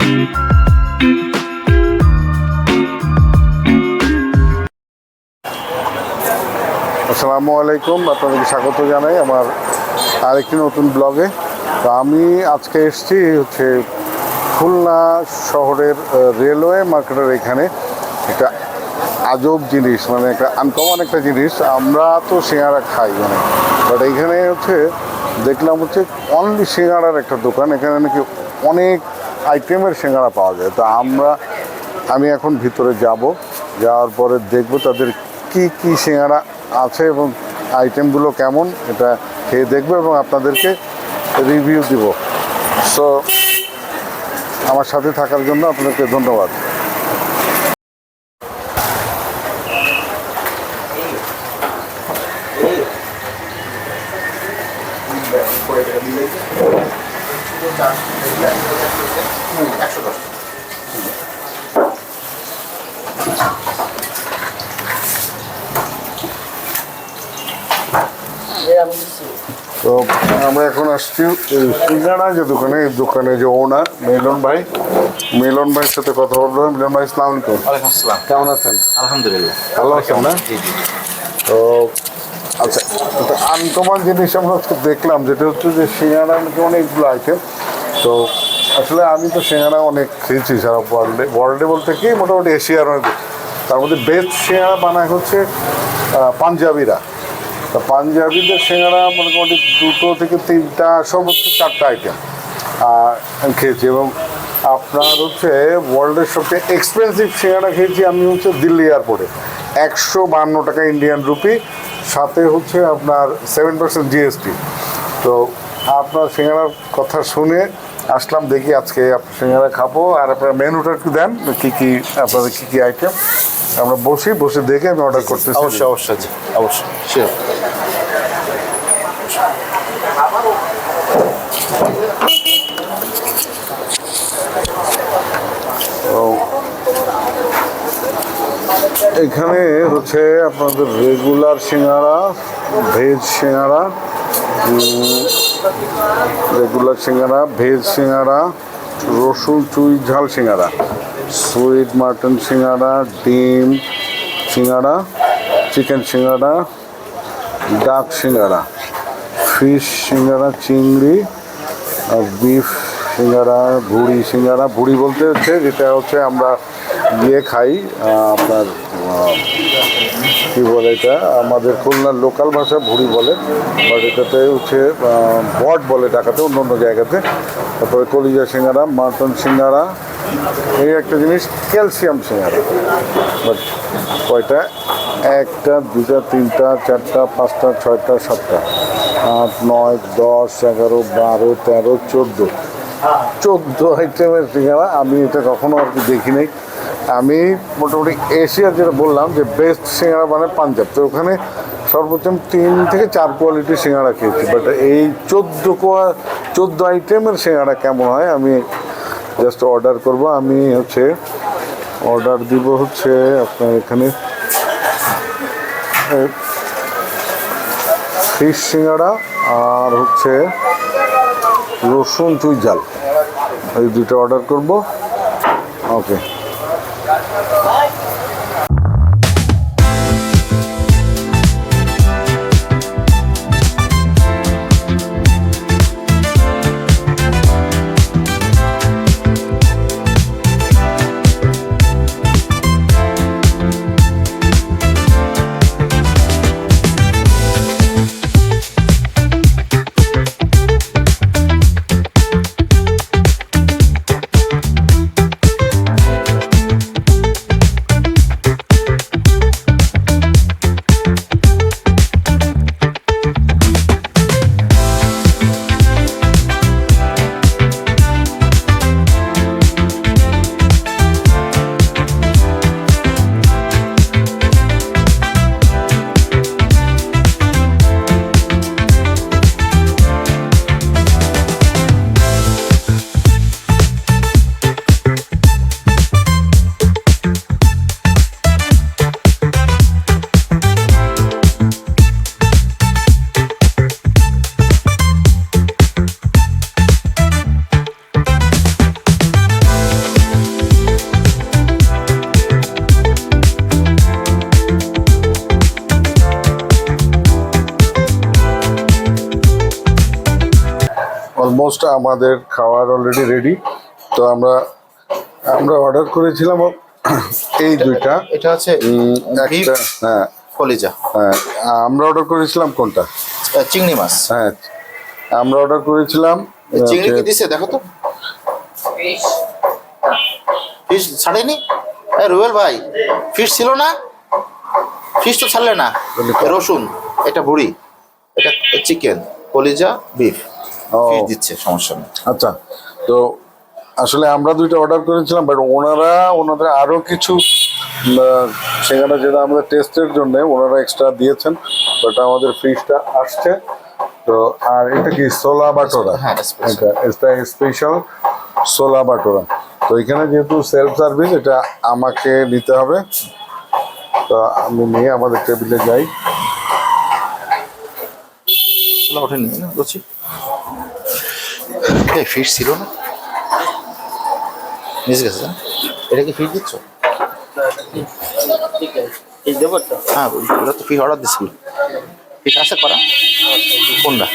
আসসালামু আলাইকুম, আপনাদেরকে স্বাগত জানাই আমার আরেকটি নতুন ব্লগে। তো আমি আজকে এসেছি হচ্ছে খুলনা শহরের রেলওয়ে মার্কেটের এখানে একটা আজব জিনিস, মানে একটা আনকমন একটা জিনিস। আমরা তো সিঙ্গাড়া খাই বাট এইখানে হচ্ছে দেখলাম হচ্ছে অনলি সিঙ্গাড়ার একটা দোকান। এখানে নাকি অনেক আইটেমের সিঙ্গাড়া পাওয়া যায়। তো আমি এখন ভিতরে যাওয়ার পরে দেখব তাদের কি কি সিঙ্গাড়া আছে এবং আইটেমগুলো কেমন, এটা খেয়ে দেখবো এবং আপনাদেরকে রিভিউ দিব। সো আমার সাথে থাকার জন্য আপনাদেরকে ধন্যবাদ। তো আমরা এখন আসছি সিঙ্গাড়া যে দোকানে যে ওনার মিলন ভাইয়ের সাথে কথা বলবো। মিলন ভাই, আসসালামু আলাইকুম। ওয়ালাইকুম আসসালাম। কেমন আছেন? আলহামদুলিল্লাহ ভালো আছেন না? জি জি। তো আচ্ছা, একটা আনকমন জিনিস আমরা আজকে দেখলাম, যেটা হচ্ছে যে সিঙ্গাড়া নাকি অনেকগুলো আইটেম। তো আসলে আমি তো সিঙ্গাড়া অনেক খেয়েছি সারা ওয়ার্ল্ডে বলতে কি মোটামুটি এশিয়ার অনেক। তার মধ্যে বেস্ট সিঙ্গাড়া বানায় হচ্ছে পাঞ্জাবিরা। তা পাঞ্জাবিদের সিঙ্গাড়া মোটামুটি 2 থেকে 3টা সর্বোচ্চ 4টা আইটেম আমি খেয়েছি। এবং আপনার হচ্ছে ওয়ার্ল্ডের সবচেয়ে এক্সপেন্সিভ সিঙ্গাড়া খেয়েছি আমি হচ্ছে দিল্লি এয়ারপোর্টে, 152 টাকা ইন্ডিয়ান রুপি, সাথে হচ্ছে আপনার 7% জিএসটি। তো আপনার সিঙ্গাড়ার কথা শুনে আসলাম, দেখি আজকে আপনার সিঙ্গাড়া খাবো। আর আপনার মেনুটা একটু দেন, আপনাদের কী কী আইটেম। আমরা বসে দেখে আমি অর্ডার করতেছি। অবশ্যই জি, অবশ্যই শিওর। এখানে হচ্ছে আপনাদের রেগুলার সিঙ্গাড়া, ভেজ সিঙ্গাড়া, ভেজ সিঙ্গাড়া, রসুন চুই ঝাল সিঙ্গাড়া, সুইট মাটন সিঙ্গাড়া, ডিম সিঙ্গাড়া, চিকেন সিঙ্গাড়া, ডাক সিঙ্গাড়া, ফিশ সিঙ্গাড়া, চিংড়ি, বিফ সিঙ্গাড়া, ভুড়ি সিঙ্গাড়া। ভুড়ি বলতে হচ্ছে যেটা হচ্ছে আমরা খাই, আপনার কী বলে এটা, আমাদের খুলনার লোকাল ভাষা ভুড়ি বলে, বাট এটাতে হচ্ছে বট বলে ঢাকাতে, অন্য জায়গাতে। তারপরে কলিজা সিঙ্গাড়া, মাটন সিঙ্গাড়া, এই একটা জিনিস ক্যালসিয়াম সিঙ্গাড়া। বাট কয়টা? 1টা 2টা 3টা 4টা 5টা 6টা 7টা 8 9 10 11 12 13 14 আইটেমের সিঙ্গাড়া। আমি এটা কখনো আর কি দেখি নাই। আমি মোটামুটি এশিয়ার যেটা বললাম যে বেস্ট সিঙ্গাড়া মানে পাঞ্জাব, তো ওখানে সর্বোচ্চ 3 থেকে 4 কোয়ালিটির সিঙ্গাড়া খেয়েছি। বাট এই 14 আইটেমের সিঙ্গাড়া কেমন হয় আমি জাস্ট অর্ডার করব। আমি হচ্ছে অর্ডার দিব হচ্ছে আপনার এখানে ফিশ সিঙ্গাড়া আর হচ্ছে রসুন চুই ঝাল, এই 2টা অর্ডার করব। ওকে। অলমোস্ট আমাদের খাওয়ার অলরেডি রেডি। তো আমরা অর্ডার করেছিলাম এই দুইটা। এটা হচ্ছে একটা হ্যাঁ কলিজা, হ্যাঁ, আমরা অর্ডার করেছিলাম কোনটা? চিংড়ি মাছ। হ্যাঁ, আমরা অর্ডার করেছিলাম চিংড়ি কি দিছে দেখো তো, ফিশ ছাড়েনি? রুবেল ভাই, ফিশ ছিল না? ফিশ তো ছাড়লে না। রসুন, এটা ভুড়ি, এটা চিকেন, কলিজা, বিফ। ফিশ দিচ্ছে, সমস্যা নেই। আচ্ছা, তো আসলে আমরা দুইটা অর্ডার করেছিলাম, বাট ওনাদের আরো কিছু সেখানে যেটা আমাদের টেস্টের জন্য ওনারা এক্সট্রা দিয়েছেন, বাট আমাদের ফিশটা আসছে। তো আর এটা কি সোলা বাটোরা? হ্যাঁ, এটা স্পেশাল সোলা বাটোরা। তো এখানে যেহেতু সেলফ সার্ভিস, এটা আমাকে নিতে হবে। তো আমি নিয়ে আমাদের টেবিলে যাই। ওঠেনি না বলছি, ফিশ ছিল না, মিস গেছে। এটা কি ফিশ দিচ্ছ? হ্যাঁ, ওটা তো ফিশ অর্ডার দিছিল। ফিশ আছে করা কোনটা?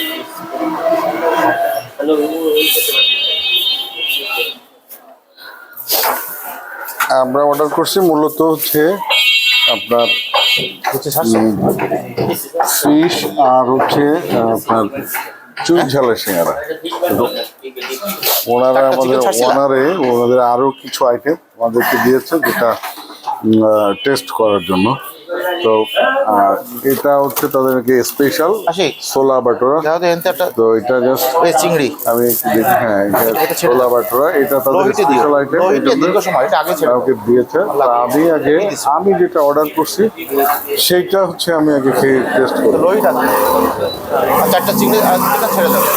আমরা অর্ডার করছি মূলত হচ্ছে আপনার ফিশ আর হচ্ছে আপনার চুই ঝালের সিঙ্গারা। ওনাদের আরো কিছু আইটেম আমাদেরকে দিয়েছে, যেটা টেস্ট করার জন্য। তো আর এটা হচ্ছে তাদেরকে স্পেশাল সোলা বাটোরা। তো এটা জাস্ট চিংড়ি আমি একটু দেখি। হ্যাঁ, এটা সোলা বাটোরা, এটা তাদের স্পেশাল আইটেম আমাকে দিয়েছে। আমি যেটা অর্ডার করছি সেইটা হচ্ছে আমি আগে খেয়ে টেস্ট করি। চারটা চিংড়ি ছেড়ে দেবে।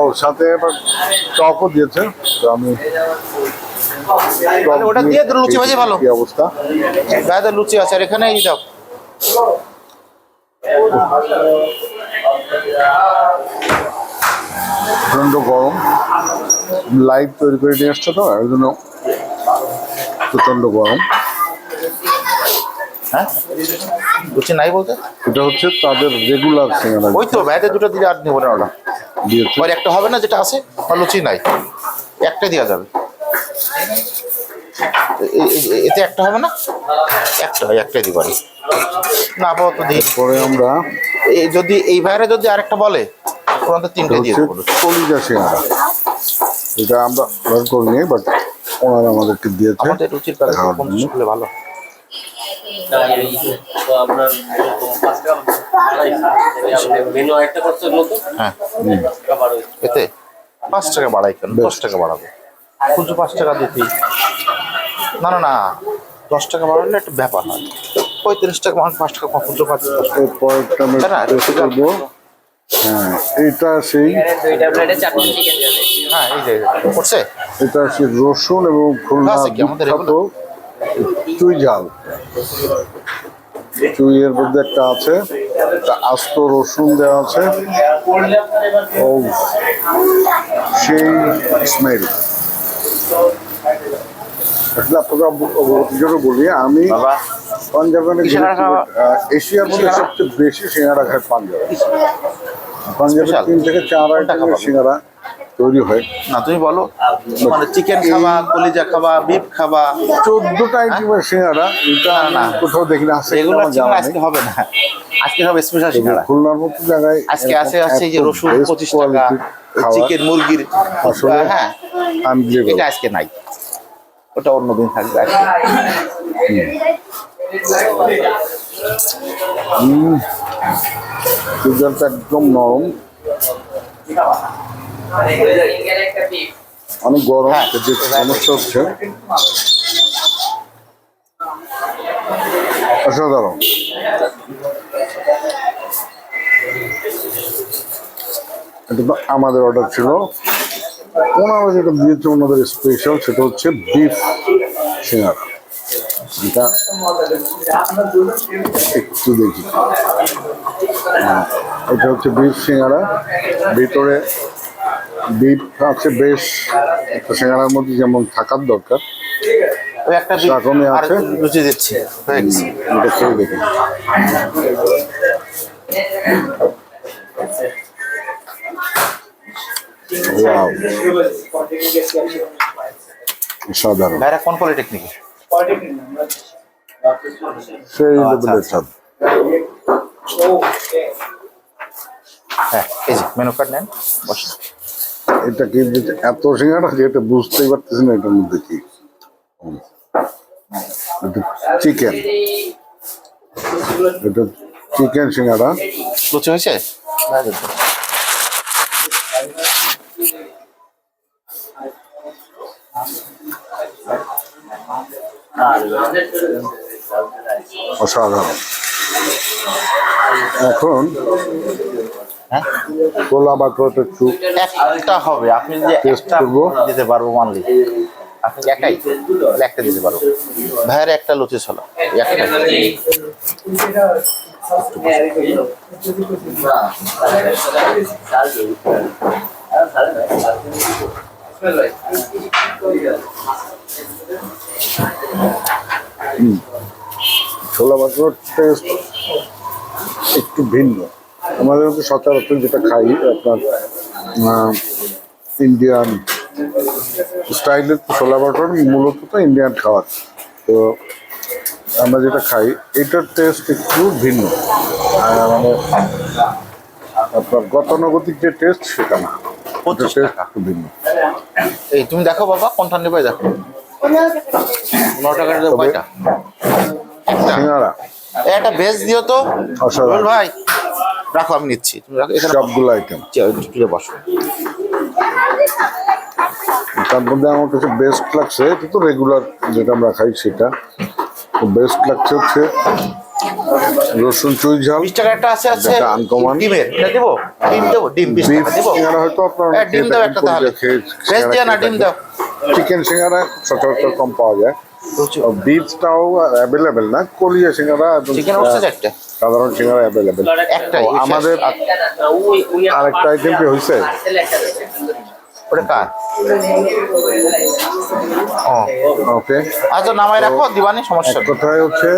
ও, সাথে আবার টকও দিয়েছে। তো আমি ওটা দিয়ে লুচি ভাজি ভালো। কি অবস্থা? গায়ে লুচি আছে, আর এখানে দাও। প্রচন্ড গরম, লাইভ তৈরি করে নিয়ে আসছে, তো ওই জন্য প্রচন্ড গরম। হ্যাঁ, লুচি নাই বলতে? এটা হচ্ছে তাদের রেগুলার সিঙ্গারা। ওই তো ব্যাটে দুটো দিলে আর নেবো না ওটা দিয়েছে। আর একটা হবে না যেটা আছে, আর লুচি নাই, একটা দেওয়া যাবে। এতে একটা হবে না, একটাই দিবা না আপাতত দিই। পরে আমরা যদি এই বাইরে যদি আরেকটা বলে, ওনাদের তিনটে দিয়ে দেবো। কলিজা সিঙ্গারা, এটা আমরা অর্ডার করিনি, বাট ওনারা আমাদেরকে দিয়েছে। আমাদের রুচির কারণে করলে ভালো। হ্যাঁ, এতে 5 টাকা বাড়াই কেন? 10 টাকা বাড়াবো, খুচরো 5 টাকা দিতেই। না না না, 10 টাকা বাড়ালে একটা ব্যাপার হয়। 35 টাকা 5 টাকা খুচরো পাচ্ছি। হ্যাঁ, এটা সেই হ্যাঁ, এই যে করছে, এটা সেই রসুন এবং খুলনা বিখ্যাত চুই ঝাল। চুইয়ের মধ্যে একটা আছে, একটা আস্ত রসুন দেওয়া আছে। ও, সেই স্মেল। আসলে আপনাকে জন্য বলি, আমি পাঞ্জাবে এশিয়ার মধ্যে সবচেয়ে বেশি সিঙ্গারা খায় পাঞ্জাবে। পাঞ্জাবে 3 থেকে 4 আইটেমের সিঙ্গারা তৈরি হয়। না তুমি বলো, মানে চিকেন খাবা, কলিজা খাবা, বিফ খাবা, 14টা আইটেমের সিঙ্গারা। এটা না কোথাও দেখি না। এগুলো আজকে হবে না, আজকে হবে স্পেশাল সিঙ্গারা। খুলনার মতো জায়গায় আজকে আছে এই যে রসুন 25 টাকা, চিকেন মুরগির। হ্যাঁ, এটা আজকে নাই, ওটা অন্যদিন থাকবে। চিকেনটা একদম নরম, অনেক গরম। যে সমস্যা হচ্ছে অসাধারণ। এটা তো আমাদের অর্ডার ছিল। ওনারা যেটা দিয়েছে ওনাদের স্পেশাল, সেটা হচ্ছে বিফ সিঙ্গারা। এটা একটু দেখি। এটা হচ্ছে বিফ সিঙ্গারা, ভিতরে বিফ আছে বেশ। একটা সিঙ্গারার মধ্যে যেমন থাকার দরকার ওই একটা সেরকমই আছে। লুচি দিচ্ছি, এটা খেয়ে দেখি। ওয়াও, সাধারণ ভাইরা কোন পলিটেকনিক? সেই আচ্ছা, লেভেলের আচ্ছা। স্বাদ। হ্যাঁ, এই যে মেনু কার্ড নেন, বসেন। এটা কি যে এত সিঙ্গারা যে এটা বুঝতেই পারতেছি না এটার মধ্যে কি। চিকেন, এটা চিকেন সিঙ্গারা। লুচি হয়েছে? অসাধারণ। এখন হ্যাঁ, ছোলা বাটোয়াটা একটু একটা হবে, আপনি যে Taste একটা করবো। দিতে পারবো মানলি, আপনি একাই তাহলে একটা দিতে পারবো। ভাইয়ের একটা লুচি ছোলা একটা। ছোলা বাটোয়ার টেস্ট একটু ভিন্ন। আমাদের তো সচরাচর যেটা খাই আপনার ইন্ডিয়ান স্টাইলের ছোলা বাটোয়ার মূলত তো ইন্ডিয়ান খাবার। তো আমরা যেটা খাই এটার টেস্ট একটু ভিন্ন। মানে আপনার গতানুগতিক যে টেস্ট সেটা না, এটার 25 টেস্ট টাকা। একটু ভিন্ন। এই তুমি দেখো বাবা কোনটা নেবে, দেখো 15 টাকার তবে কয়টা? একটা। সিঙ্গারা একটা ভেজ দিও তো অসাধারণ। রুবেল ভাই, রাখো আমি নিচ্ছি, তুমি রাখো এখানে। সবগুলো আইটেম। চলে বসো। তার মধ্যে আমার কাছে বেস্ট লাগছে, এটা তো রেগুলার যেটা আমরা খাই সেটা, তো বেস্ট লাগছে হচ্ছে রসুন চুই ঝাল। 20 টাকা একটা আছে যেটা uncommon। ডিমের, এটা দেবো? ডিম দেবো? ডিম 20 বিফ টাকা দেবো? সিঙ্গারা হয়তো আপনার হ্যাঁ, ডিম দাও একটা তাহলে। ভেজ দিও না, ডিম দাও। চিকেন সিঙ্গারা সচরাচর কম পাওয়া যায়। বিফটাও অ্যাভেলেবেল না, কলিয়া সিঙ্গারা এবং চিকেন উঠছে চারটে। সাধারণ সিঙ্গারা অ্যাভেলেবেল। একটাই আমাদের আরেকটা আইটেম কি হয়েছে, ওটা কার? ও, ওকে। আচ্ছা নামাই রাখো, দিবানি, সমস্যা নেই। কথায় হচ্ছে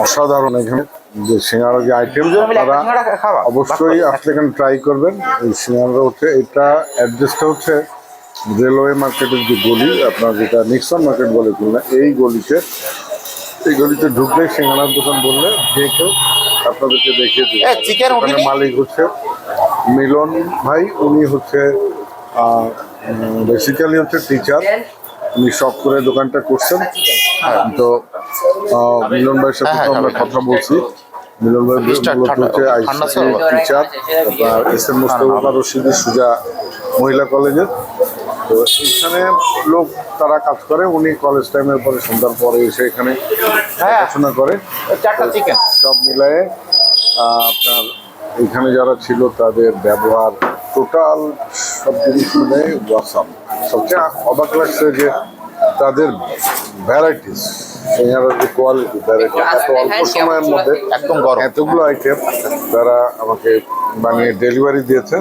অসাধারণ এখানে যে সিঙ্গারা যে আইটেম, দুজনে মিলে একটা তারা সিঙ্গারা খাওয়া? অবশ্যই আপনি এখানে ট্রাই করবেন। এই সিঙ্গারা হচ্ছে এটা অ্যাড্রেসটা হচ্ছে রেলওয়ে মার্কেটের যে গলি, আপনার যেটা নিক্সন মার্কেট বলে খুলনা, এই গলিতে ঢুকলে সিঙ্গারার দোকান বললে যে কেউ আপনাদেরকে দেখিয়ে এ, দেবে। চিকেন ওখানে উঠিনি? মালিক হচ্ছে মিলন ভাই, উনি হচ্ছে বেসিক্যালি হচ্ছে টিচার। উনি শখ করে দোকানটা করছেন। তো মিলন ভাইয়ের সাথে হ্যাঁ, তো আমরা হ্যাঁ, কথা বলছি। মিলন ভাই মিস্টার মূলত ঠান্ডা- হচ্ছে ঠান্ডা আইসিসি ছিল? টিচার, আপনার এস এম মোস্তফা রশিদি সুজা মহিলা কলেজের। তো এখানে লোক তারা কাজ করে, উনি কলেজ টাইমের পরে সন্ধ্যার পরে এসে এখানে হ্যাঁ। পড়াশোনা করে। চারটা চিকেন। সব মিলায়ে আপনার এখানে যারা ছিল তাদের ব্যবহার টোটাল সব জিনিস মিলে ওয়াসাম। সবচেয়ে অবাক লাগছে যে তাদের ভ্যারাইটিস, সিঙ্গারার যে কোয়ালিটি, ভ্যারাইটি এত অল্প সময়ের মধ্যে একদম গরম। এতগুলো আইটেম তারা আমাকে বানিয়ে ডেলিভারি দিয়েছে।